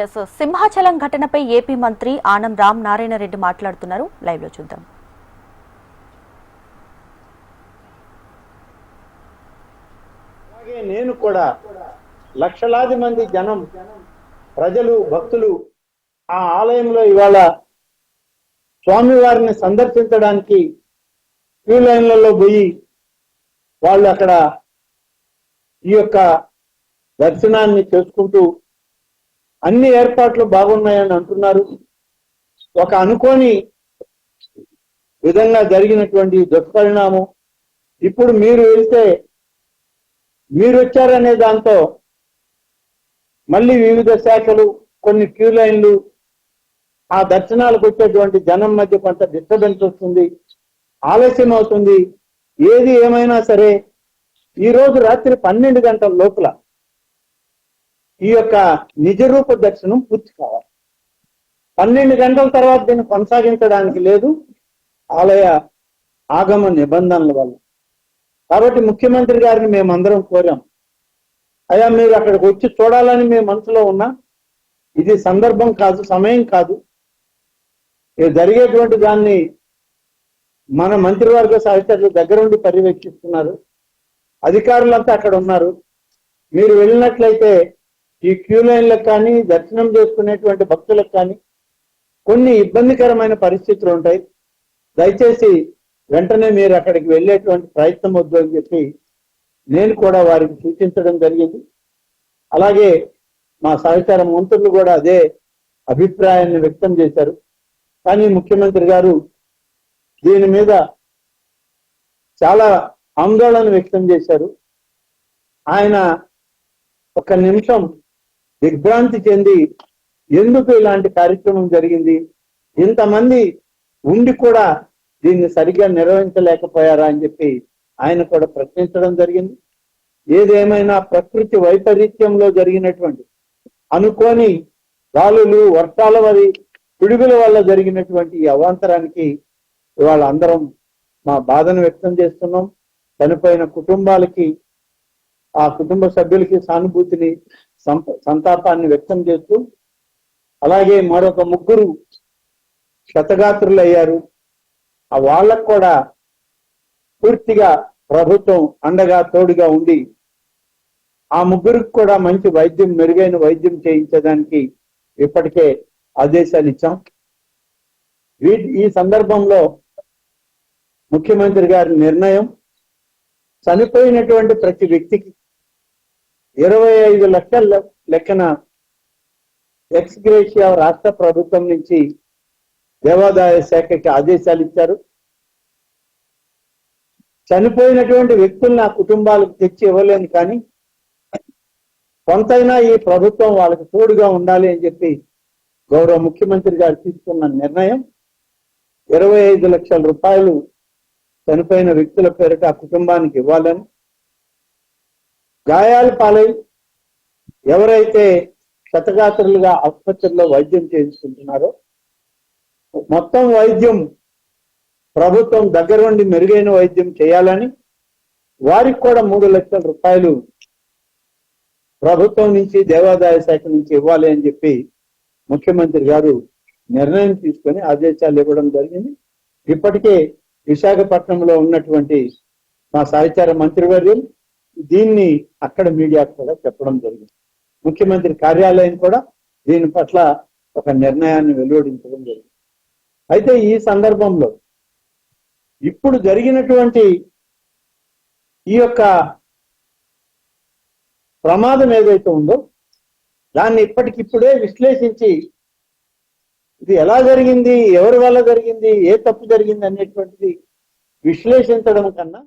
Yes, Simhachalam ఘటనపై AP మంత్రి ఆనం రామ్ నారాయణ రెడ్డి మాట్లాడుతున్నారు. లైవ్ లో చూద్దాం. అలాగే నేను కూడా లక్షలాది మంది జనం, ప్రజలు, భక్తులు ఆ ఆలయంలో ఇవాళ స్వామివారిని సందర్శించడానికి క్యూ లైన్లలో పోయి వాళ్ళు అక్కడ ఈ యొక్క దర్శనాన్ని చేసుకుంటూ అన్ని ఏర్పాట్లు బాగున్నాయని అంటున్నారు. ఒక అనుకోని విధంగా జరిగినటువంటి దుష్పరిణామం. ఇప్పుడు మీరు వెళ్తే మీరు వచ్చారనే దాంతో మళ్ళీ వివిధ శాఖలు, కొన్ని క్యూ లైన్లు, ఆ దర్శనాలకు వచ్చేటువంటి జనం మధ్య కొంత డిస్టర్బెన్స్ వస్తుంది, ఆలస్యం అవుతుంది. ఏది ఏమైనా సరే ఈ రోజు రాత్రి 12 గంటల లోపల ఈ యొక్క నిజరూప దర్శనం పూర్తి కావాలి. 12 గంటల తర్వాత దీన్ని కొనసాగించడానికి లేదు, ఆలయ ఆగమ నిబంధనల వల్ల. కాబట్టి ముఖ్యమంత్రి గారిని మేమందరం కోరాం, అయ్యా మీరు అక్కడికి వచ్చి చూడాలని మేము మనసులో ఉన్నా, ఇది సందర్భం కాదు, సమయం కాదు. జరిగేటువంటి దాన్ని మన మంత్రివర్గ సహచరులు దగ్గరుండి పర్యవేక్షిస్తున్నారు, అధికారులంతా అక్కడ ఉన్నారు. మీరు వెళ్ళినట్లయితే ఈ క్యూ లైన్లకు కానీ, దర్శనం చేసుకునేటువంటి భక్తులకు కానీ కొన్ని ఇబ్బందికరమైన పరిస్థితులు ఉంటాయి. దయచేసి వెంటనే మీరు అక్కడికి వెళ్ళేటువంటి ప్రయత్నం వద్దు అని చెప్పి నేను కూడా వారికి సూచించడం జరిగింది. అలాగే మా సహచార మంత్రులు కూడా అదే అభిప్రాయాన్ని వ్యక్తం చేశారు. కానీ ముఖ్యమంత్రి గారు దీని మీద చాలా ఆందోళన వ్యక్తం చేశారు. ఆయన ఒక నిమిషం దిగ్భ్రాంతి చెంది, ఎందుకు ఇలాంటి కార్యక్రమం జరిగింది, ఇంతమంది ఉండి కూడా దీన్ని సరిగ్గా నిర్వహించలేకపోయారా అని చెప్పి ఆయన కూడా ప్రశ్నించడం జరిగింది. ఏదేమైనా ప్రకృతి వైపరీత్యంలో జరిగినటువంటి అనుకోని గాలులు, వర్షాల వరి పిడుగుల వల్ల జరిగినటువంటి ఈ అవాంతరానికి ఇవాళ అందరం మా బాధను వ్యక్తం చేస్తున్నాం. చనిపోయిన కుటుంబాలకి, ఆ కుటుంబ సభ్యులకి సానుభూతిని, సంతాపాన్ని వ్యక్తం చేస్తూ, అలాగే మరొక 3 క్షతగాత్రులు అయ్యారు. ఆ వాళ్ళకు కూడా పూర్తిగా ప్రభుత్వం అండగా తోడుగా ఉండి ఆ 3కి కూడా మంచి వైద్యం, మెరుగైన వైద్యం చేయించడానికి ఇప్పటికే ఆదేశాలు ఇచ్చాం. ఈ సందర్భంలో ముఖ్యమంత్రి గారి నిర్ణయం, చనిపోయినటువంటి ప్రతి వ్యక్తికి 25 లక్షల లెక్కన ఎక్స్ గ్రేషియా రాష్ట్ర ప్రభుత్వం నుంచి దేవాదాయ శాఖకి ఆదేశాలు ఇచ్చారు. చనిపోయినటువంటి వ్యక్తులను ఆ కుటుంబాలకు తెచ్చి ఇవ్వలేను, కానీ కొంతైనా ఈ ప్రభుత్వం వాళ్ళకి తోడుగా ఉండాలి అని చెప్పి గౌరవ ముఖ్యమంత్రి గారు తీసుకున్న నిర్ణయం 25 లక్షల రూపాయలు చనిపోయిన వ్యక్తుల పేరిట ఆ కుటుంబానికి ఇవ్వాలని, గాయాల పాలై ఎవరైతే క్షతగాత్రులుగా ఆసుపత్రిలో వైద్యం చేయించుకుంటున్నారో మొత్తం వైద్యం ప్రభుత్వం దగ్గర ఉండి మెరుగైన వైద్యం చేయాలని, వారికి కూడా 3 లక్షల రూపాయలు ప్రభుత్వం నుంచి, దేవాదాయ శాఖ నుంచి ఇవ్వాలి అని చెప్పి ముఖ్యమంత్రి గారు నిర్ణయం తీసుకొని ఆదేశాలు ఇవ్వడం జరిగింది. ఇప్పటికే విశాఖపట్నంలో ఉన్నటువంటి మా సహచార మంత్రివర్యులు దీన్ని అక్కడ మీడియాకు కూడా చెప్పడం జరిగింది. ముఖ్యమంత్రి కార్యాలయం కూడా దీని పట్ల ఒక నిర్ణయాన్ని వెలువడించడం జరిగింది. అయితే ఈ సందర్భంలో ఇప్పుడు జరిగినటువంటి ఈ యొక్క ప్రమాదం ఏదైతే ఉందో దాన్ని ఇప్పటికిప్పుడే విశ్లేషించి ఇది ఎలా జరిగింది, ఎవరి వల్ల జరిగింది, ఏ తప్పు జరిగింది అనేటువంటిది విశ్లేషించడం కన్నా